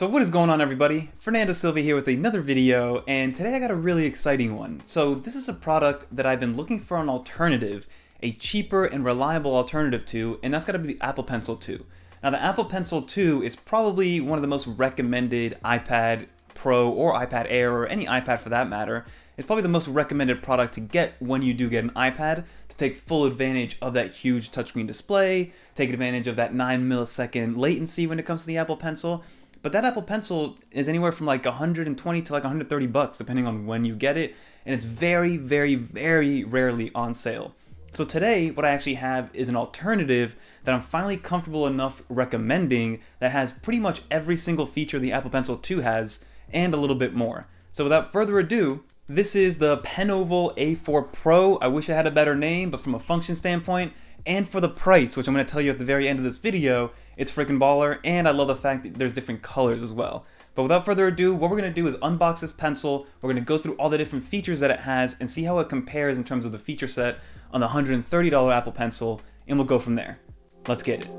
So what is going on, everybody? Fernando Silva here with another video, and today I got a really exciting one. So this is a product that I've been looking for an alternative, a cheaper and reliable alternative to, and that's got to be the Apple Pencil 2. Now the Apple Pencil 2 is probably one of the most recommended iPad Pro or iPad Air or any iPad for that matter. It's probably the most recommended product to get when you do get an iPad to take full advantage of that huge touchscreen display, take advantage of that 9 millisecond latency when it comes to the Apple Pencil. But that Apple Pencil is anywhere from like 120 to like 130 bucks depending on when you get it, and it's very, very, very rarely on sale. So today, what I actually have is an alternative that I'm finally comfortable enough recommending that has pretty much every single feature the Apple Pencil 2 has, and a little bit more. So without further ado, this is the Penoval A4 Pro. I wish I had a better name, but from a function standpoint, and for the price, which I'm going to tell you at the very end of this video, it's freaking baller, and I love the fact that there's different colors as well. But without further ado, what we're going to do is unbox this pencil. We're going to go through all the different features that it has and see how it compares in terms of the feature set on the $130 Apple Pencil, and we'll go from there. Let's get it.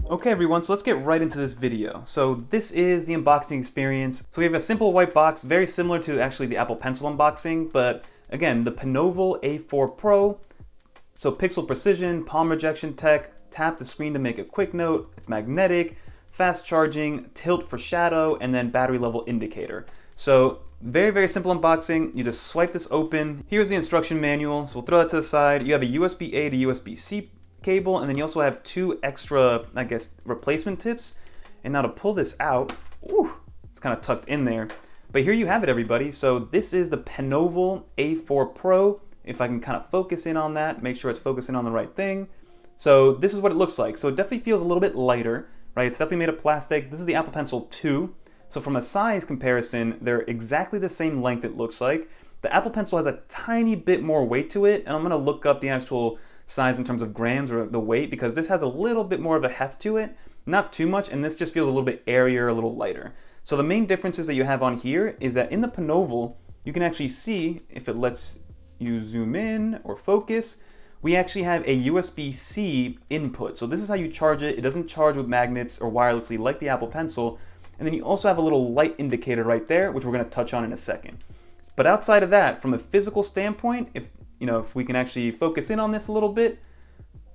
Okay everyone, so let's get right into this video. So this is the unboxing experience. So we have a simple white box, very similar to actually the Apple Pencil unboxing, but again, the Penoval A4 Pro. So pixel precision, palm rejection tech, tap the screen to make a quick note, it's magnetic, fast charging, tilt for shadow, and then battery level indicator. So very, very simple unboxing. You just swipe this open. Here's the instruction manual, so we'll throw that to the side. You have a USB-A to USB-C cable, and then you also have two extra, I guess, replacement tips. And now to pull this out, ooh, it's kind of tucked in there. But here you have it, everybody. So this is the Penoval A4 Pro. If I can kind of focus in on that, make sure it's focusing on the right thing. So this is what it looks like. So it definitely feels a little bit lighter, right? It's definitely made of plastic. This is the Apple Pencil 2. So from a size comparison, they're exactly the same length, it looks like. The Apple Pencil has a tiny bit more weight to it, and I'm going to look up the actual size in terms of grams or the weight, because this has a little bit more of a heft to it, not too much, and this just feels a little bit airier, a little lighter. So the main differences that you have on here is that in the Penoval, you can actually see, if it lets you zoom in or focus, we actually have a USB-C input. So this is how you charge it. It doesn't charge with magnets or wirelessly like the Apple Pencil. And then you also have a little light indicator right there, which we're going to touch on in a second. But outside of that, from a physical standpoint, if we can actually focus in on this a little bit,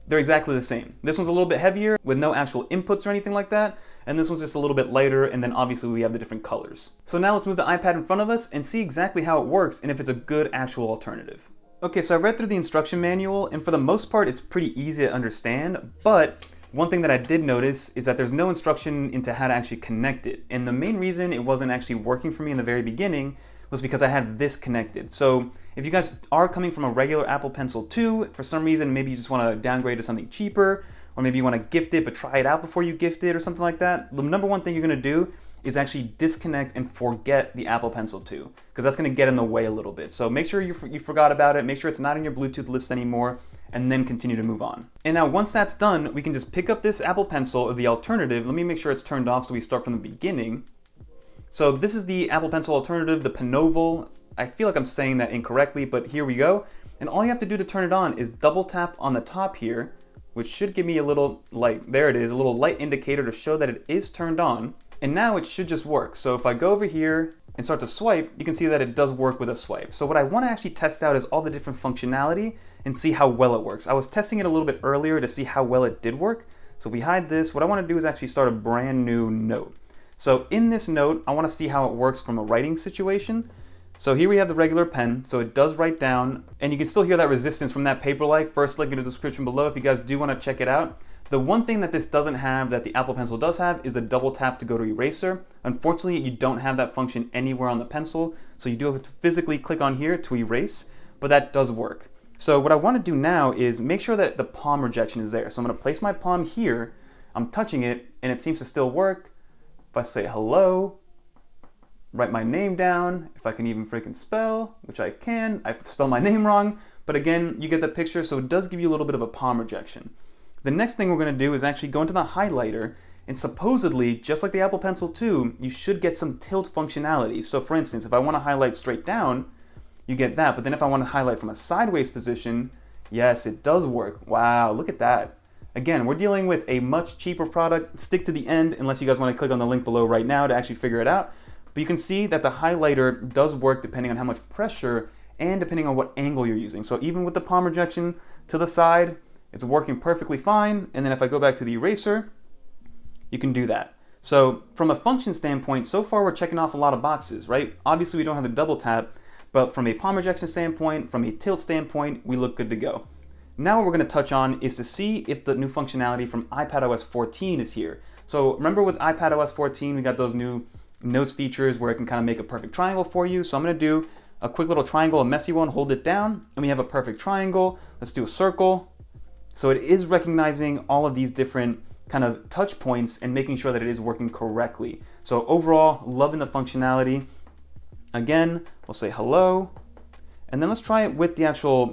they're exactly the same. This one's a little bit heavier with no actual inputs or anything like that, and this one's just a little bit lighter, and then obviously we have the different colors. So now let's move the iPad in front of us and see exactly how it works and if it's a good actual alternative. Okay, so I read through the instruction manual, and for the most part it's pretty easy to understand, but one thing that I did notice is that there's no instruction into how to actually connect it. And the main reason it wasn't actually working for me in the very beginning was because I had this connected. So if you guys are coming from a regular Apple Pencil 2, for some reason maybe you just want to downgrade to something cheaper, or maybe you want to gift it but try it out before you gift it or something like that, the number one thing you're going to do is actually disconnect and forget the Apple Pencil 2, because that's going to get in the way a little bit. So make sure you forgot about it, make sure it's not in your Bluetooth list anymore, and then continue to move on. And now once that's done, we can just pick up this Apple Pencil, or the alternative. Let me make sure it's turned off so we start from the beginning. So this is the Apple Pencil alternative, the Penoval. I feel like I'm saying that incorrectly, but here we go. And all you have to do to turn it on is double tap on the top here, which should give me a little light, there it is, a little light indicator to show that it is turned on. And now it should just work. So if I go over here and start to swipe, you can see that it does work with a swipe. So what I want to actually test out is all the different functionality and see how well it works. I was testing it a little bit earlier to see how well it did work. So if we hide this, what I want to do is actually start a brand new note. So in this note, I want to see how it works from a writing situation. So here we have the regular pen, so it does write down, and you can still hear that resistance from that Paperlike. First link in the description below if you guys do want to check it out. The one thing that this doesn't have that the Apple Pencil does have is the double tap to go to eraser. Unfortunately, you don't have that function anywhere on the pencil, so you do have to physically click on here to erase, but that does work. So what I want to do now is make sure that the palm rejection is there. So I'm going to place my palm here, I'm touching it, and it seems to still work. If I say hello, write my name down, if I can even freaking spell, which I can, I spelled my name wrong, but again, you get the picture, so it does give you a little bit of a palm rejection. The next thing we're going to do is actually go into the highlighter, and supposedly, just like the Apple Pencil 2, you should get some tilt functionality. So for instance, if I want to highlight straight down, you get that, but then if I want to highlight from a sideways position, Yes, it does work. Wow, look at that. Again, we're dealing with a much cheaper product. Stick to the end unless you guys want to click on the link below right now to actually figure it out. But you can see that the highlighter does work depending on how much pressure and depending on what angle you're using. So even with the palm rejection to the side, it's working perfectly fine. And then if I go back to the eraser, you can do that. So from a function standpoint, so far we're checking off a lot of boxes, right? Obviously we don't have the double tap, but from a palm rejection standpoint, from a tilt standpoint, we look good to go. Now what we're going to touch on is to see if the new functionality from iPadOS 14 is here. So remember with iPadOS 14, we got those new notes features where it can kind of make a perfect triangle for you. So I'm going to do a quick little triangle, a messy one, hold it down, and we have a perfect triangle. Let's do a circle. So it is recognizing all of these different kind of touch points and making sure that it is working correctly. So overall, loving the functionality. Again, we'll say hello. And then let's try it with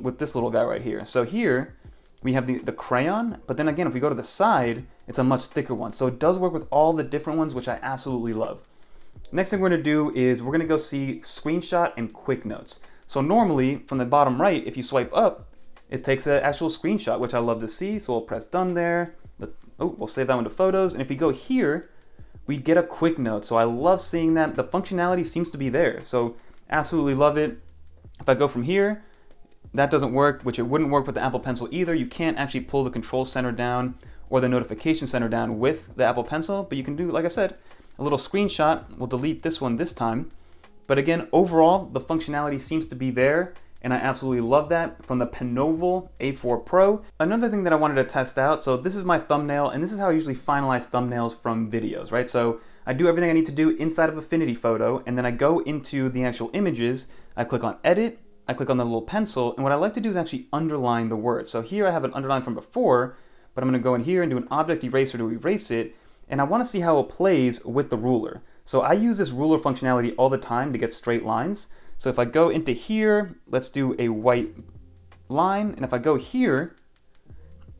with this little guy right here. So here we have the crayon, but then again, if we go to the side, it's a much thicker one. So it does work with all the different ones, which I absolutely love. Next thing we're gonna do is we're gonna go see screenshot and quick notes. So normally from the bottom right, if you swipe up, it takes an actual screenshot, which I love to see. So we'll press done there. We'll save that one to photos. And if we go here, we get a quick note. So I love seeing that. The functionality seems to be there. So absolutely love it. If I go from here, that doesn't work, which it wouldn't work with the Apple Pencil either. You can't actually pull the control center down or the notification center down with the Apple Pencil, but you can do, like I said, a little screenshot. We'll delete this one this time. But again, overall, the functionality seems to be there, and I absolutely love that from the Penoval A4 Pro. Another thing that I wanted to test out, so this is my thumbnail, and this is how I usually finalize thumbnails from videos, right? So I do everything I need to do inside of Affinity Photo, and then I go into the actual images, I click on Edit, I click on the little pencil, and what I like to do is actually underline the word. So here I have an underline from before, but I'm gonna go in here and do an object eraser to erase it, and I wanna see how it plays with the ruler. So I use this ruler functionality all the time to get straight lines. So if I go into here, let's do a white line, and if I go here,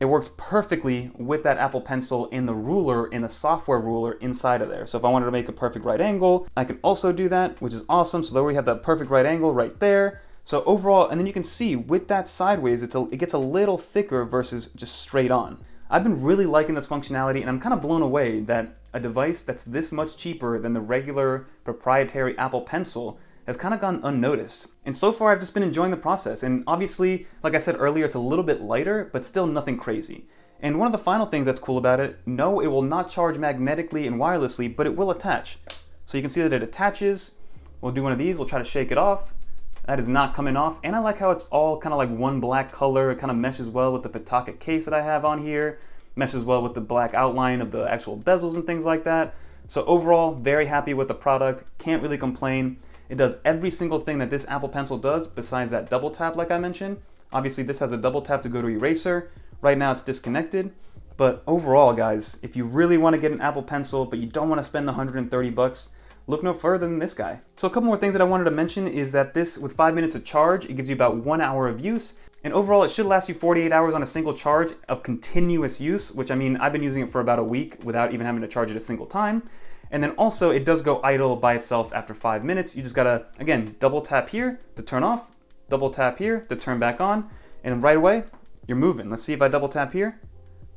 it works perfectly with that Apple Pencil in the ruler, in the software ruler inside of there. So if I wanted to make a perfect right angle, I can also do that, which is awesome. So there we have that perfect right angle right there. So overall, and then you can see with that sideways, it gets a little thicker versus just straight on. I've been really liking this functionality, and I'm kind of blown away that a device that's this much cheaper than the regular proprietary Apple Pencil has kind of gone unnoticed. And so far I've just been enjoying the process. And obviously, like I said earlier, it's a little bit lighter, but still nothing crazy. And one of the final things that's cool about it, no, it will not charge magnetically and wirelessly, but it will attach. So you can see that it attaches. We'll do one of these, we'll try to shake it off. That is not coming off. And I like how it's all kind of like one black color. It kind of meshes well with the Pawtucket case that I have on here. Meshes well with the black outline of the actual bezels and things like that. So overall, very happy with the product. Can't really complain. It does every single thing that this Apple Pencil does besides that double tap like I mentioned. Obviously this has a double tap to go to eraser. Right now it's disconnected. But overall guys, if you really want to get an Apple Pencil but you don't want to spend the 130 bucks, look no further than this guy. So a couple more things that I wanted to mention is that this, with 5 minutes of charge, it gives you about 1 hour of use. And overall, it should last you 48 hours on a single charge of continuous use, which I mean, I've been using it for about a week without even having to charge it a single time. And then also it does go idle by itself after 5 minutes. You just gotta, again, double tap here to turn off, double tap here to turn back on, and right away, you're moving. Let's see if I double tap here.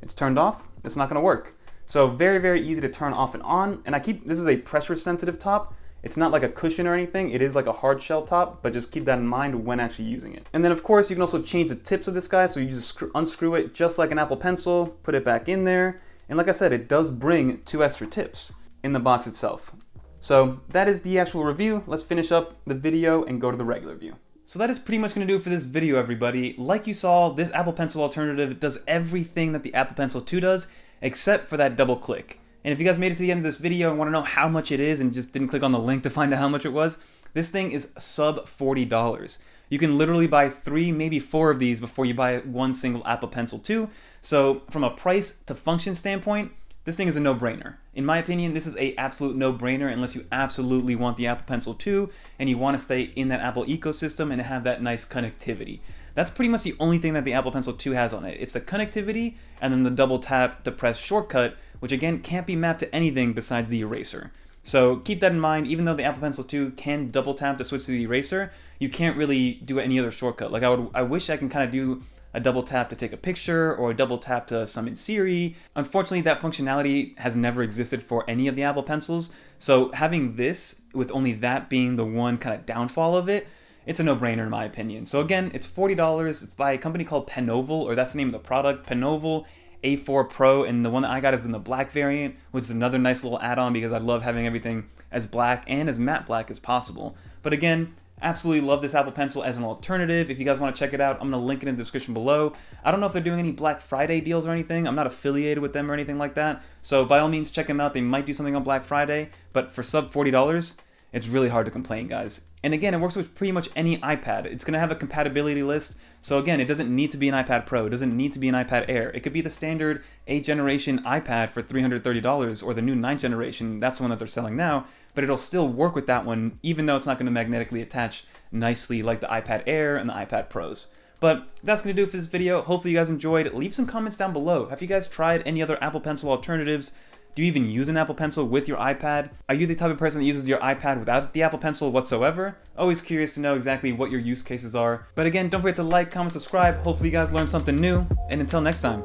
It's turned off. It's not gonna work. So very, very easy to turn off and on. And this is a pressure sensitive top. It's not like a cushion or anything. It is like a hard shell top, but just keep that in mind when actually using it. And then of course, you can also change the tips of this guy. So you just unscrew it just like an Apple Pencil, put it back in there. And like I said, it does bring 2 extra tips in the box itself. So that is the actual review. Let's finish up the video and go to the regular view. So that is pretty much gonna do it for this video, everybody. Like you saw, this Apple Pencil alternative does everything that the Apple Pencil 2 does, except for that double click. And if you guys made it to the end of this video and want to know how much it is and just didn't click on the link to find out how much it was, this thing is sub $40. You can literally buy 3, maybe 4 of these before you buy one single Apple Pencil 2. So from a price to function standpoint, this thing is a no-brainer. In my opinion, this is a absolute no-brainer unless you absolutely want the Apple Pencil 2 and you want to stay in that Apple ecosystem and have that nice connectivity. That's pretty much the only thing that the Apple Pencil 2 has on it. It's the connectivity and then the double tap to press shortcut, which again can't be mapped to anything besides the eraser. So keep that in mind. Even though the Apple Pencil 2 can double tap to switch to the eraser, you can't really do any other shortcut. Like I wish I can kind of do a double tap to take a picture or a double tap to summon Siri. Unfortunately, that functionality has never existed for any of the Apple Pencils, so having this, with only that being the one kind of downfall of it, it's a no-brainer in my opinion. So again, it's $40 by a company called Penoval, or that's the name of the product, Penoval A4 Pro, and the one that I got is in the black variant, which is another nice little add-on because I love having everything as black and as matte black as possible. But again, absolutely love this Apple Pencil as an alternative. If you guys want to check it out, I'm going to link it in the description below. I don't know if they're doing any Black Friday deals or anything. I'm not affiliated with them or anything like that. So by all means, check them out. They might do something on Black Friday, but for sub $40, it's really hard to complain, guys. And again, it works with pretty much any iPad. It's going to have a compatibility list. So again, it doesn't need to be an iPad Pro. It doesn't need to be an iPad Air. It could be the standard 8th generation iPad for $330, or the new 9th generation. That's the one that they're selling now. But it'll still work with that one, even though it's not going to magnetically attach nicely like the iPad Air and the iPad Pros. But that's going to do it for this video. Hopefully you guys enjoyed. Leave some comments down below. Have you guys tried any other Apple Pencil alternatives? Do you even use an Apple Pencil with your iPad? Are you the type of person that uses your iPad without the Apple Pencil whatsoever? Always curious to know exactly what your use cases are. But again, don't forget to like, comment, subscribe. Hopefully you guys learned something new. And until next time,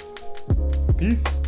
peace.